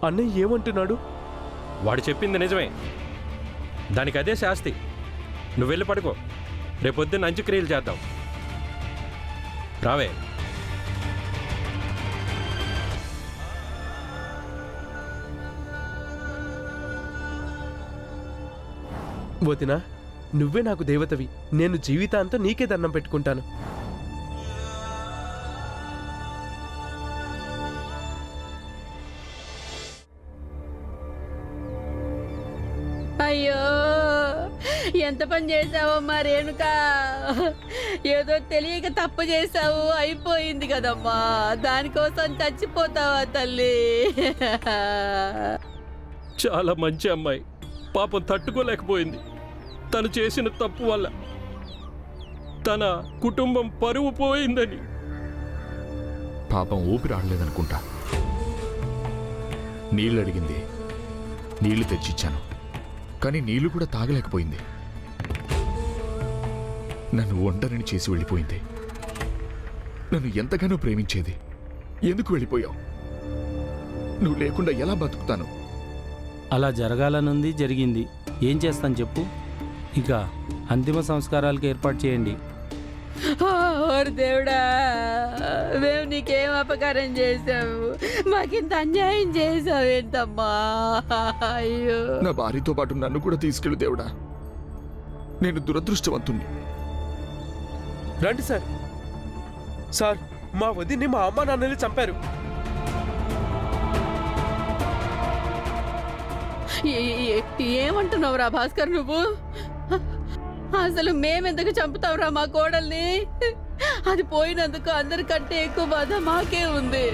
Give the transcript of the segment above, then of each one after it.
అన్నయ్య ఏమంటున్నాడు? వాడు చెప్పింది నిజమే. దానికి అదే శాస్తి. నువ్వు వెళ్ళి పడుకో. రేపొద్దున్న అంత్యక్రియలు చేద్దాం. రావే. వదినా, నువ్వే నాకు దేవతవి. నేను జీవితాంతం నీకే దండం పెట్టుకుంటాను. అయ్యో, ఎంత పని చేసావమ్మా రేణుకా. ఏదో తెలియక తప్పు చేసావు, అయిపోయింది కదమ్మా. దానికోసం చచ్చిపోతావా తల్లి? చాలా మంచి అమ్మాయి. పాపం తట్టుకోలేకపోయింది. తను చేసిన తప్పు వల్ల తన కుటుంబం పరువు పోయిందని. పాపం ఊపిరాడలేదనుకుంటా. నీళ్ళు అడిగింది, నీళ్లు తెచ్చిచ్చాను. కానీ నీళ్లు కూడా తాగలేకపోయింది. నన్ను ఒంటరిని చేసి వెళ్ళిపోయింది. నన్ను ఎంతగానో ప్రేమించేది. ఎందుకు వెళ్ళిపోయావు? నువ్వు లేకుండా ఎలా బతుకుతాను? అలా జరగాలనుంది, జరిగింది. ఏం చేస్తాను చెప్పు. ఇక అంతిమ సంస్కారాలకు ఏర్పాటు చేయండి. ఓరి దేవుడా, మేము నీకేం అపకారం చేసావు? మాకింత అన్యాయం చేసావేంటమ్మా? అయ్యో, నా భార్యతో పాటు నన్ను కూడా తీసుకెళ్ళు దేవుడా. నేను దురదృష్టవంతుణ్ణి. రండి సార్. సార్, మా వదిన్ని మా అమ్మ నాన్నని చంపారు. ఏమంటున్నావురా భాస్కర్ నువ్వు? అసలు మేమెందుకు చంపుతావురా మా కోడల్ని? అది పోయినందుకు అందరికంటే ఎక్కువ బాధ మాకే ఉంది.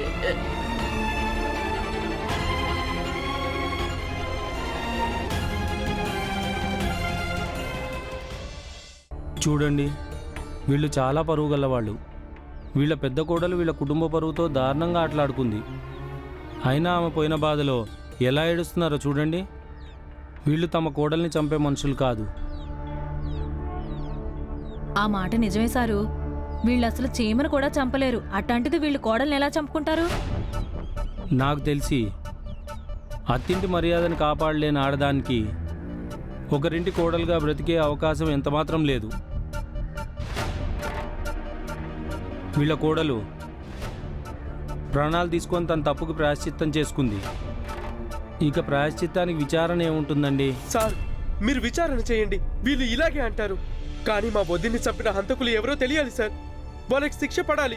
చూడండి, వీళ్ళు చాలా పరువు గలవాళ్ళు. వీళ్ళ పెద్ద కోడలు వీళ్ళ కుటుంబ పరువుతో దారుణంగా ఆటలాడుకుంది. అయినా ఆమె పోయిన బాధలో ఎలా ఏడుస్తున్నారో చూడండి. వీళ్ళు తమ కోడల్ని చంపే మనుషులు కాదు. ఆ మాట నిజమే సారు. వీళ్ళు అసలు చీమను కూడా చంపలేరు. అట్లాంటిది వీళ్ళు కోడల్ని ఎలా చంపుకుంటారు? నాకు తెలిసి అత్తింటి మర్యాదను కాపాడలేని ఆడదానికి ఒకరింటి కోడలుగా బ్రతికే అవకాశం ఎంతమాత్రం లేదు. వీళ్ళ కోడలు ప్రాణాలు తీసుకొని తన తప్పుకు ప్రాయశ్చిత్తం చేసుకుంది. ఇక ప్రాయశ్చిత్తానికి విచారణ ఏముంటుందండి? సార్, మీరు విచారణ చేయండి. వీళ్ళు ఇలాగే అంటారు. కానీ మా వదిన్ని చంపిన హంతకులు ఎవరో తెలియాలి సార్. వాళ్ళకి శిక్ష పడాలి.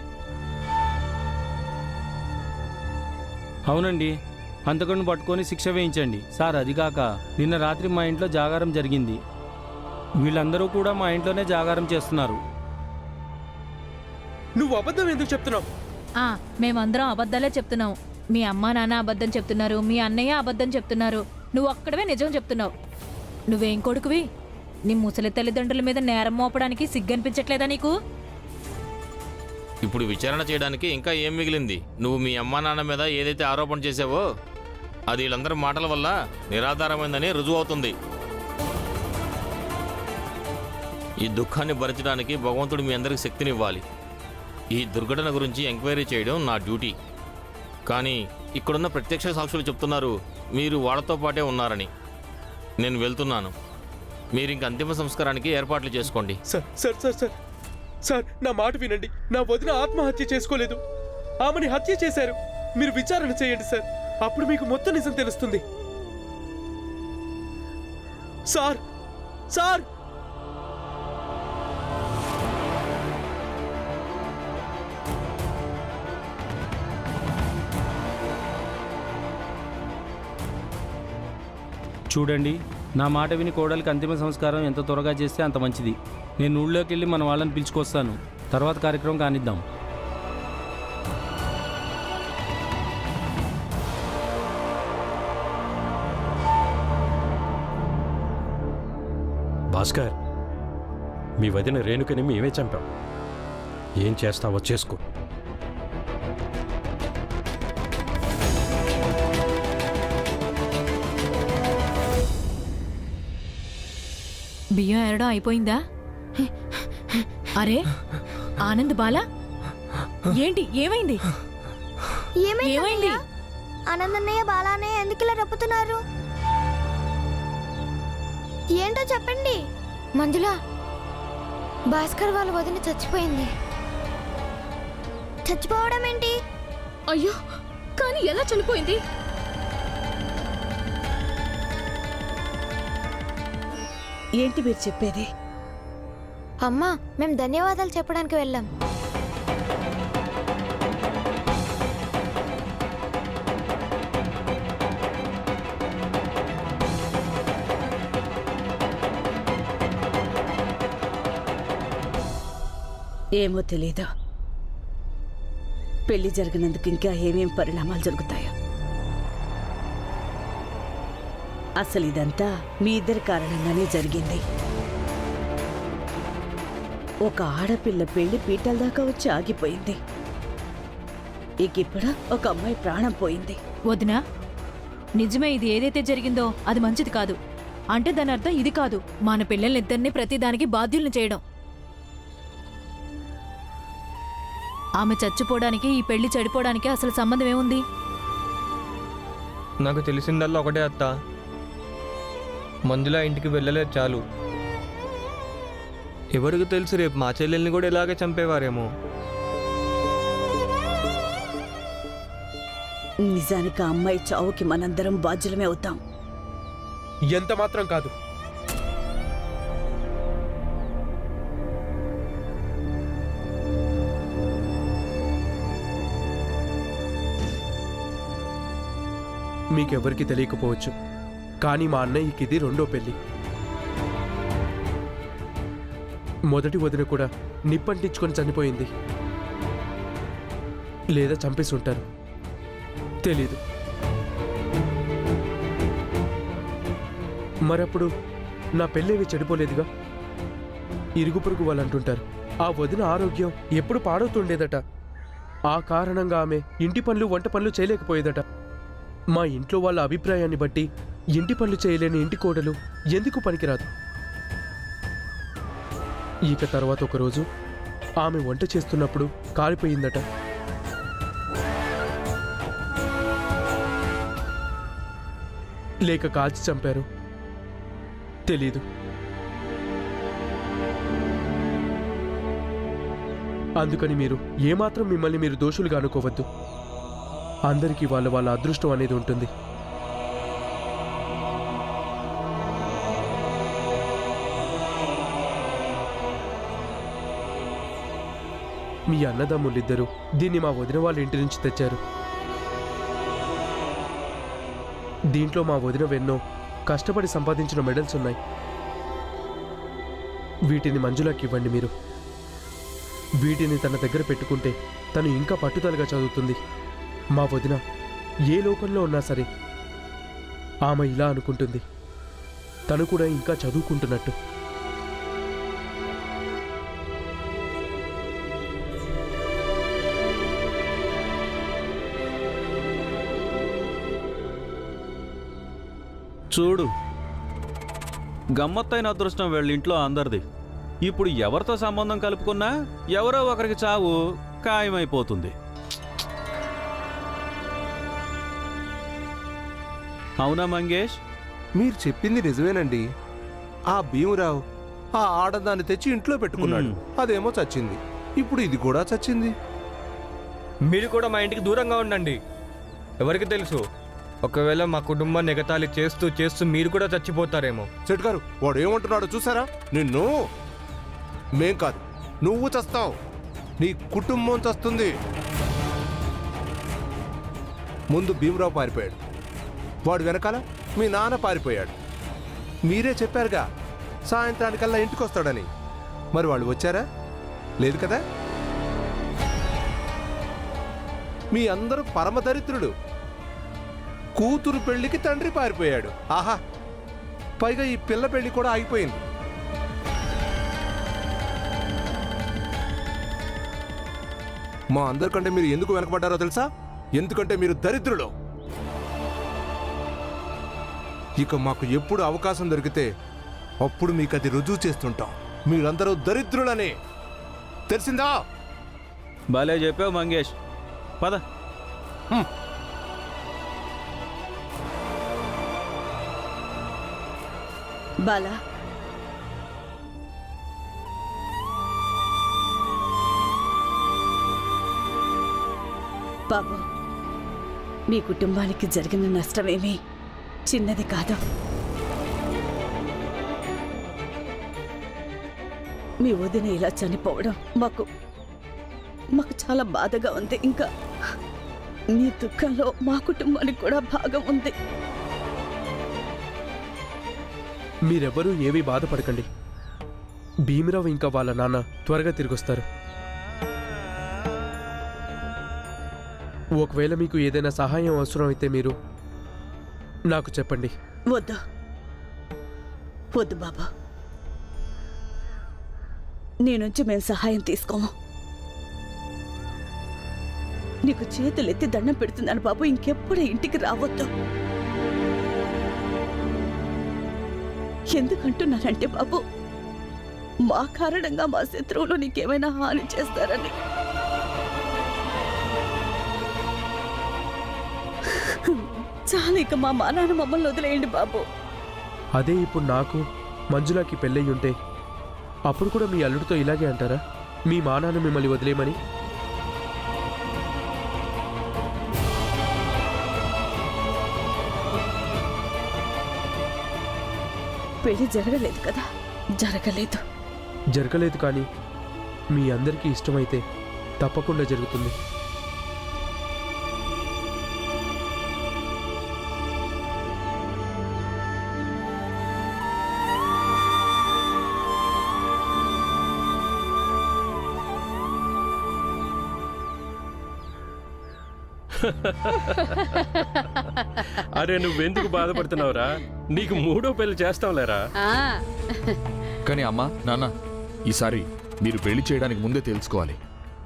అవునండి, హంతకుడిని పట్టుకొని శిక్ష వేయించండి సార్. అది కాక నిన్న రాత్రి మా ఇంట్లో జాగారం జరిగింది. వీళ్ళందరూ కూడా మా ఇంట్లోనే జాగారం చేస్తున్నారు. నువ్వు అబద్ధం ఎందుకు చెప్తున్నావు? మేమందరం అబద్ధాలే చెప్తున్నాం. మీ అమ్మా నాన్న అబద్ధం చెప్తున్నారు, మీ అన్నయ్య అబద్ధం చెప్తున్నారు. నువ్వు ఒక్కడవే నిజం చెప్తున్నావు. నువ్వేం కొడుకువి? నీ ముసలి తల్లిదండ్రుల మీద నేరం మోపడానికి సిగ్గనిపించట్లేదా నీకు? ఇప్పుడు విచారణ చేయడానికి ఇంకా ఏం మిగిలింది? నువ్వు మీ అమ్మా నాన్న మీద ఏదైతే ఆరోపణ చేసావో అది వీళ్ళందరి మాటల వల్ల నిరాధారమైందని రుజువు అవుతుంది. ఈ దుఃఖాన్ని భరించడానికి భగవంతుడు మీ అందరికి శక్తినివ్వాలి. ఈ దుర్ఘటన గురించి ఎంక్వైరీ చేయడం నా డ్యూటీ. కానీ ఇక్కడున్న ప్రత్యక్ష సాక్షులు చెప్తున్నారు మీరు వాళ్ళతో పాటే ఉన్నారని. నేను వెళ్తున్నాను. మీరు ఇంక అంతిమ సంస్కారానికి ఏర్పాట్లు చేసుకోండి. Sir sir sir sir sir, నా మాట వినండి. నా వదిన ఆత్మహత్య చేసుకోలేదు. ఆమెని హత్య చేశారు. మీరు విచారణ చేయండి సార్. అప్పుడు మీకు మొత్తం నిజం తెలుస్తుంది. సార్ సార్ చూడండి, నా మాట విని కోడలికి అంతిమ సంస్కారం ఎంత త్వరగా చేస్తే అంత మంచిది. నేను ఊళ్ళోకి వెళ్ళి మన వాళ్ళని పిలుచుకొస్తాను. తర్వాత కార్యక్రమం కానిద్దాం. భాస్కర్, మీ వదిన రేణుకని మేమే చంపాం. ఏం చేస్తావో చేసుకో. బియ్యం ఏరడం అయిపోయిందా? అరే ఆనంద్ బాలా, ఏంటి ఏమైంది? ఏమైంది? ఆనందన్నయ్య బాలాన్నయ్య ఎందుకు ఇలా రప్పుతున్నారు? ఏంటో చెప్పండి. మంజుల, భాస్కర్ వాళ్ళ వదిన చచ్చిపోయింది. చచ్చిపోవడం ఏంటి? అయ్యో, కానీ ఎలా చనిపోయింది? ఏంటి మీరు చెప్పేది? అమ్మా, మేము ధన్యవాదాలు చెప్పడానికి వెళ్ళాం. ఏమో తెలీదు. పెళ్లి జరిగినందుకు ఇంకా ఏమేం పరిణామాలు జరుగుతాయో. అసలు ఇదంతా మీ ఇద్దరి కారణంగానే జరిగింది. ఒక ఆడపిల్ల పెళ్లి పీటల దాకా వచ్చి ఆగిపోయింది. ఇప్పుడు ఒక అమ్మాయి ప్రాణం పోయింది. వదినా, నిజమే, ఇది ఏదైతే జరిగిందో అది మంచిది కాదు. అంటే దాని అర్థం ఇది కాదు, మన పిల్లల్నిద్దరినీ ప్రతిదానికి బాధ్యుల్ని చేయడం. ఆమె చచ్చిపోవడానికి ఈ పెళ్లి చెడిపోవడానికి అసలు సంబంధం ఏముంది? నాకు తెలిసిందల్లా ఒకటే అత్త, మంజుల ఇంటికి వెళ్ళలేదు చాలు. ఎవరికి తెలుసు, రేపు మా చెల్లెల్ని కూడా ఇలాగే చంపేవారేమో. నిజానికి ఆ అమ్మాయి చావుకి మనందరం బాధ్యులమే అవుతాం. ఎంత మాత్రం కాదు. మీకెవరికి తెలియకపోవచ్చు, కానీ మా అన్నయ్యకి ఇది రెండో పెళ్లి. మొదటి వదిన కూడా నిప్పంటించుకొని చనిపోయింది, లేదా చంపేసి ఉంటారు, తెలీదు. మరప్పుడు నా పెళ్ళేవి చెడిపోలేదుగా. ఇరుగు పొరుగు వాళ్ళు అంటుంటారు ఆ వదిన ఆరోగ్యం ఎప్పుడు పాడవుతుండేదట. ఆ కారణంగా ఆమె ఇంటి పనులు వంట పనులు చేయలేకపోయేదట. మా ఇంట్లో వాళ్ళ అభిప్రాయాన్ని బట్టి ఇంటి పనులు చేయలేని ఇంటి కోడలు ఎందుకు పనికిరాదు. ఇక తర్వాత ఒకరోజు ఆమె వంట చేస్తున్నప్పుడు కాలిపోయిందట. లేక కాల్చి చంపారు, తెలీదు. అందుకని మీరు ఏమాత్రం మిమ్మల్ని మీరు దోషులుగా అనుకోవద్దు. అందరికీ వాళ్ళ వాళ్ళ అదృష్టం అనేది ఉంటుంది. మీ అన్నదమ్ములిద్దరూ దీన్ని మా వదిన వాళ్ళ ఇంటి నుంచి తెచ్చారు. దీంట్లో మా వదిన వెన్నో కష్టపడి సంపాదించిన మెడల్స్ ఉన్నాయి. వీటిని మంజులకి ఇవ్వండి. మీరు వీటిని తన దగ్గర పెట్టుకుంటే తను ఇంకా పట్టుదలగా చదువుతుంది. మా వదిన ఏ లోకంలో ఉన్నా సరే ఆమె ఇలా అనుకుంటుంది, తను కూడా ఇంకా చదువుకుంటున్నట్టు. చూడు, గమ్మత్తైన అదృష్టం వీళ్ళ ఇంట్లో అందరిది. ఇప్పుడు ఎవరితో సంబంధం కలుపుకున్నా ఎవరో ఒకరికి చావు ఖాయమైపోతుంది. అవునా మంగేష్? మీరు చెప్పింది నిజమేనండి. ఆ భీమురావు ఆ ఆడదాన్ని తెచ్చి ఇంట్లో పెట్టుకున్నాడు, అదేమో చచ్చింది. ఇప్పుడు ఇది కూడా చచ్చింది. మీరు కూడా మా ఇంటికి దూరంగా ఉండండి. ఎవరికి తెలుసు, ఒకవేళ మా కుటుంబాన్ని ఎగతాళి చేస్తూ చేస్తూ మీరు కూడా చచ్చిపోతారేమో. సెట్ గారు, వాడు ఏమంటున్నాడో చూసారా? నిన్ను మేం కాదు, నువ్వు చస్తావు, నీ కుటుంబం చస్తుంది. ముందు భీమరావు పారిపోయాడు, వాడు వెనకాల మీ నాన్న పారిపోయాడు. మీరే చెప్పారుగా సాయంత్రానికల్లా ఇంటికి వస్తాడని. మరి వాళ్ళు వచ్చారా? లేదు కదా. మీ అందరూ పరమదరిద్రుడు. కూతురు పెళ్లికి తండ్రి పారిపోయాడు. ఆహా, పైగా ఈ పిల్ల పెళ్లి కూడా ఆగిపోయింది. మా అందరికంటే మీరు ఎందుకు వెనకబడ్డారో తెలుసా? ఎందుకంటే మీరు దరిద్రులు. ఇక మాకు ఎప్పుడు అవకాశం దొరికితే అప్పుడు మీకు అది రుజువు చేస్తుంటాం. మీరందరూ దరిద్రులని తెలిసిందా? భలే చెప్పావు మంగేష్. పద. బాలా బాబు, మీ కుటుంబానికి జరిగిన నష్టమేమీ చిన్నది కాదు. మీ వదిన ఇలా చనిపోవడం మాకు చాలా బాధగా ఉంది. ఇంకా మీ దుఃఖంలో మా కుటుంబానికి కూడా భాగం ఉంది. మీరెవ్వరూ ఏమీ బాధపడకండి. భీమరావు ఇంకా వాళ్ళ నాన్న త్వరగా తిరిగొస్తారు. ఒకవేళ మీకు ఏదైనా సహాయం అవసరం అయితే మీరు నాకు చెప్పండి. వద్దు వద్దు బాబా, నీ నుంచి మేము సహాయం తీసుకోము. నీకు చేతులెత్తి దండం పెడుతున్నాను బాబు, ఇంకెప్పుడు ఇంటికి రావద్దు. ఎందుకంటున్నానంటే బాబు, మా కారణంగా మా శత్రువులు నీకేమైనా హాని చేస్తారని. చాలా, ఇక మా నాన్న మమ్మల్ని వదిలేయండి బాబు. అదే ఇప్పుడు నాకు మంజులాకి పెళ్ళయి ఉంటే అప్పుడు కూడా మీ అల్లుడితో ఇలాగే అంటారా? మీ మా నాన్న మిమ్మల్ని వదిలేయమని? పెళ్లి జరగలేదు కదా? జరగలేదు. జరగలేదు, కానీ మీ అందరికీ ఇష్టమైతే తప్పకుండా జరుగుతుంది. అరే నువ్వెందుకు బాధపడుతున్నావురా? నీకు 3వ పెళ్లి చేస్తాంలేరా. కానీ అమ్మా, నాన్న, ఈసారి మీరు పెళ్లి చేయడానికి ముందే తెలుసుకోవాలి.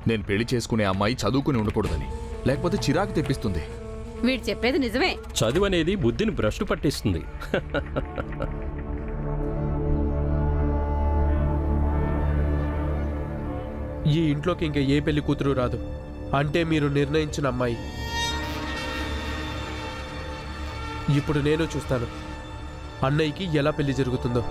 నేను పెళ్లి చేసుకునే అమ్మాయి చదువుకుని ఉండకూడదని, లేకపోతే చిరాకు తెప్పిస్తుంది. వీడు చెప్పేది నిజమే. చదువు అనేది బుద్ధిని భ్రష్టు పట్టిస్తుంది. ఈ ఇంట్లోకి ఇంకా ఏ పెళ్లి కూతురు రాదు. అంటే మీరు నిర్ణయించిన అమ్మాయి. ఇప్పుడు నేను చూస్తాను అన్నయ్యకి ఎలా పెళ్లి జరుగుతుందో.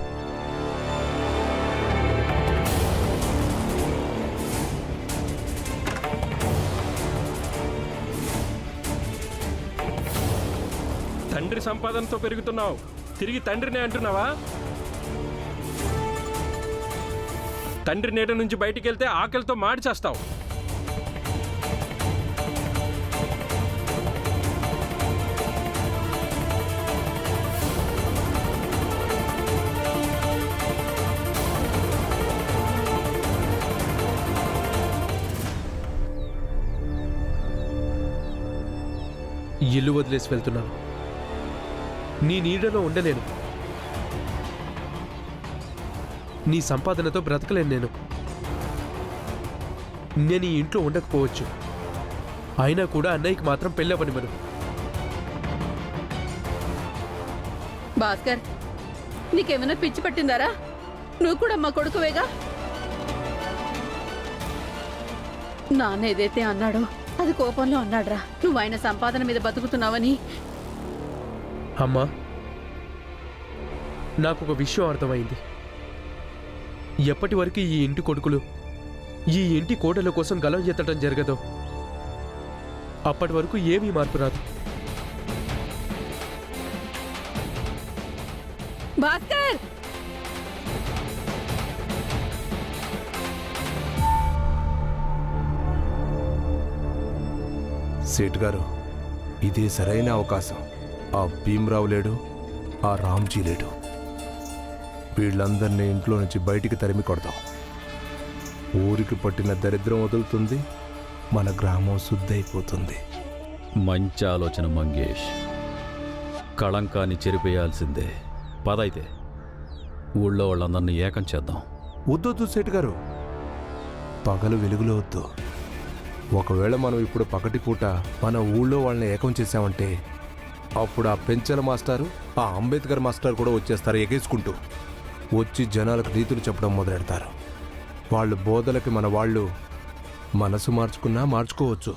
తండ్రి సంపాదనతో పెరుగుతున్నావు, తిరిగి తండ్రినే అంటున్నావా? తండ్రి నీడ నుంచి బయటికి వెళ్తే ఆకలితో మాడి చేస్తావు. ఇల్లు వదిలేసి వెళ్తున్నాను. నీ నీడలో ఉండలేను. నీ సంపాదనతో బ్రతకలేను నేను. నేను ఈ ఇంట్లో ఉండకపోవచ్చు, అయినా కూడా అన్నయ్యకి మాత్రం పెళ్ళవని మనం. భాస్కర్, నీకేమైనా పిచ్చి పట్టిందారా? నువ్వు కూడా మా కొడుకువేగా. నాన్న ఏదైతే అన్నాడో అది కోపంలో అన్నాడ్రా. నువ్వు ఆయన సంపాదన మీద బతుకుతున్నావని. అమ్మా, నాకు ఒక విషయం అర్థమైంది. ఎప్పటి వరకు ఈ ఇంటి కొడుకులు ఈ ఇంటి కోడల కోసం గలం ఎత్తడం జరగదో అప్పటి వరకు ఏమీ మార్పు రాదు. భాస్కర్, సేట్ గారు, ఇదే సరైన అవకాశం. ఆ భీమరావు లేడు, ఆ రామ్జీ లేడు. వీళ్ళందరినీ ఇంట్లో నుంచి బయటికి తరిమి కొడతాం. ఊరికి పట్టిన దరిద్రం వదులుతుంది, మన గ్రామం శుద్ధైపోతుంది. మంచి ఆలోచన మంగేష్. కళంకాన్ని చెరిపేయాల్సిందే. పదైతే ఊళ్ళో వాళ్ళందరినీ ఏకం చేద్దాం. వద్దొద్దు సేట్ గారు, పగలు వెలుగులో వద్దు. ఒకవేళ మనం ఇప్పుడు పగటిపూట మన ఊళ్ళో వాళ్ళని ఏకం చేశామంటే అప్పుడు ఆ పెంచల మాస్టారు, ఆ అంబేద్కర్ మాస్టర్ కూడా వచ్చేస్తారు ఎగేసుకుంటూ. వచ్చి జనాలకు రీతులు చెప్పడం మొదలెడతారు. వాళ్ళు బోధలకి మన వాళ్ళు మనసు మార్చుకున్నా మార్చుకోవచ్చు.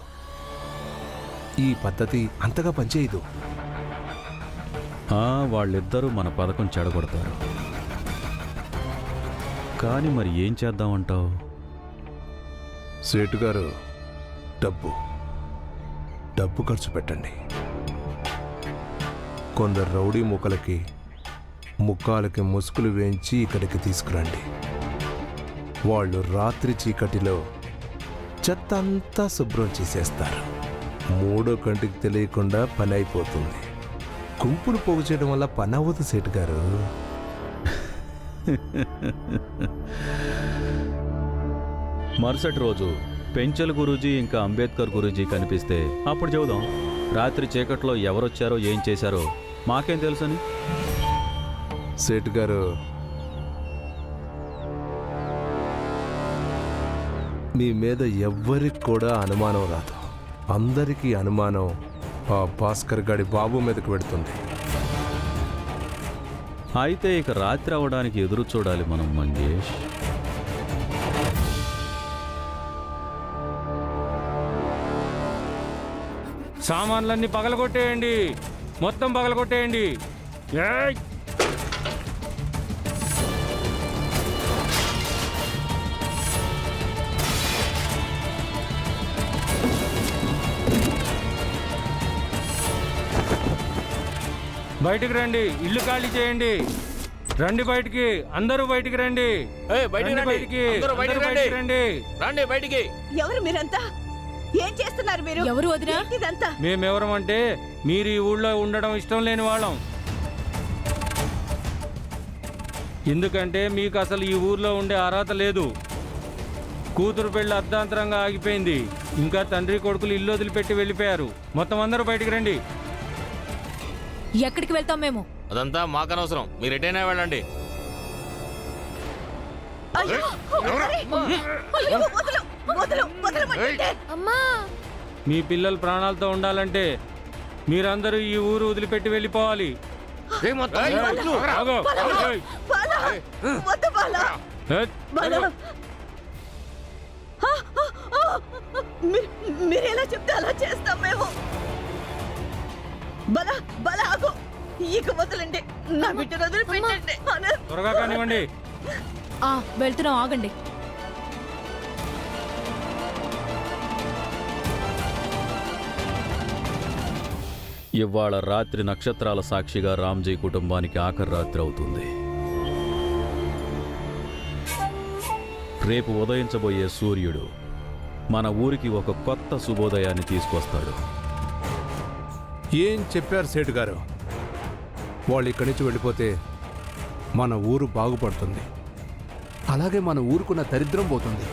ఈ పద్ధతి అంతగా పనిచేయదు. వాళ్ళిద్దరూ మన పథకం చెడగొడతారు. కానీ మరి ఏం చేద్దామంటావు? సేటు గారు, డబ్బు ఖర్చు పెట్టండి. కొందరు రౌడీ ముఖాలకి ముసుగులు వేయించి ఇక్కడికి తీసుకురండి. వాళ్ళు రాత్రి చీకటిలో చెత్త అంతా శుభ్రం చేసేస్తారు. 3వ కంటికి తెలియకుండా పని అయిపోతుంది. గుంపులు పోగు చేయడం వల్ల పని అవ్వదు సేటు గారు. మరుసటి రోజు పెంచల్ గురూజీ ఇంకా అంబేద్కర్ గురూజీ కనిపిస్తే అప్పుడు చెబుదాం. రాత్రి చీకట్లో ఎవరొచ్చారో ఏం చేశారో మాకేం తెలుసని. సేటు గారు, మీ మీద ఎవ్వరికి కూడా అనుమానం రాదు. అందరికీ అనుమానం ఆ భాస్కర్ గాడి బాబు మీదకి పెడుతుంది. అయితే ఇక రాత్రి అవడానికి ఎదురు చూడాలి మనం మంగేష్. సామాన్లన్నీ పగలగొట్టేయండి, మొత్తం పగలగొట్టేయండి. ఏయ్! బయటికి రండి, ఇల్లు ఖాళీ చేయండి. రండి బయటికి, అందరూ బయటికి రండి. రండి బయటికి. ఎవరు మీరంతా? ఏం చేస్తున్నారు మీరు? ఎవరు వదినా? ఇదంతా మేమెవరం అంటే మీరు ఈ ఊళ్ళో ఉండడం ఇష్టం లేని వాళ్ళం. ఎందుకంటే మీకు అసలు ఈ ఊర్లో ఉండే అర్హత లేదు. కూతురు పెళ్లి అర్ధాంతరంగా ఆగిపోయింది. ఇంకా తండ్రి కొడుకులు ఇల్లు వదిలిపెట్టి వెళ్ళిపోయారు. మొత్తం అందరూ బయటికి రండి. ఎక్కడికి వెళ్తాం మేము? అదంతా మాకనవసరం, మీరు ఎటైనా వెళ్ళండి. అమ్మా, మీ పిల్లలు ప్రాణాలతో ఉండాలంటే మీరందరూ ఈ ఊరు వదిలిపెట్టి వెళ్ళిపోవాలి. ఆగు. ఏయ్. ఏయ్. మీరెలా చెప్తే అలా చేస్తాం మేము. బల ఆగు, ఇక వదలండి, నా బిడ్డను వదిలిపెట్టండి. త్వరగా కానివ్వండి. వెళ్తున్నాం, ఆగండి. ఇవాళ రాత్రి నక్షత్రాల సాక్షిగా రామ్జీ కుటుంబానికి ఆఖరి రాత్రి అవుతుంది. రేపు ఉదయించబోయే సూర్యుడు మన ఊరికి ఒక కొత్త శుభోదయాన్ని తీసుకొస్తాడు. ఏం చెప్పారు సేటు గారు? వాళ్ళు ఇక్కడి నుంచి వెళ్ళిపోతే మన ఊరు బాగుపడుతుంది. అలాగే మన ఊరుకున్న దరిద్రం పోతుంది.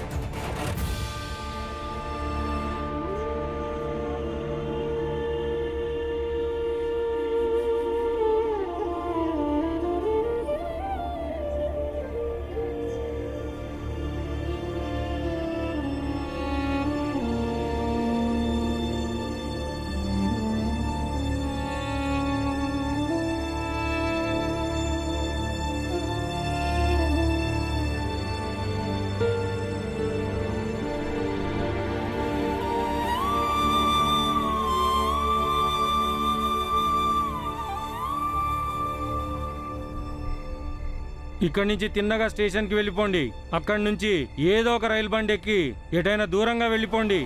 ఇక్కడి నుంచి తిన్నగా స్టేషన్కి వెళ్ళిపోండి. అక్కడి నుంచి ఏదో ఒక రైలు బండి ఎక్కి ఎటైనా దూరంగా వెళ్ళిపోండి.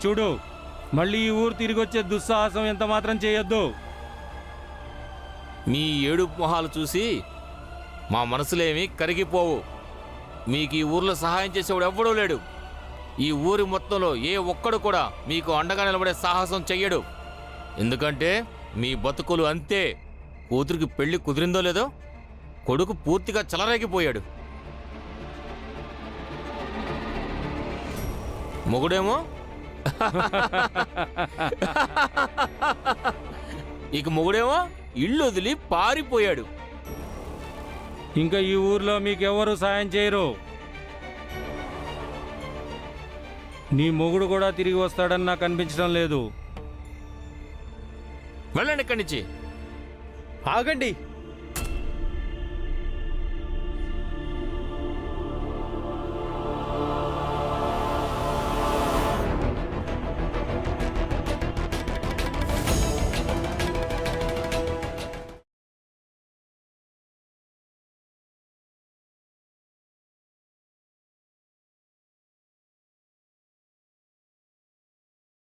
చూడు, మళ్ళీ ఈ ఊరు తిరిగి వచ్చే దుస్సాహసం ఎంత మాత్రం చేయొద్దు. మీ ఏడుపు మొహాలు చూసి మా మనసులేమి కరిగిపోవు. మీకు ఈ ఊర్లో సహాయం చేసేవాడు ఎవ్వడూ లేడు. ఈ ఊరి మొత్తంలో ఏ ఒక్కడు కూడా మీకు అండగా నిలబడే సాహసం చెయ్యడు. ఎందుకంటే మీ బతుకులు అంతే. కూతురికి పెళ్లి కుదిరిందో లేదో, కొడుకు పూర్తిగా చెలరేగిపోయాడు. మొగుడేమో ఇల్లు వదిలి పారిపోయాడు. ఇంకా ఈ ఊర్లో మీకెవరూ సాయం చేయరు. నీ మొగుడు కూడా తిరిగి వస్తాడని నాకు అనిపించడం లేదు. వెళ్ళండి ఇక్కడి నుంచి. ఆగండి.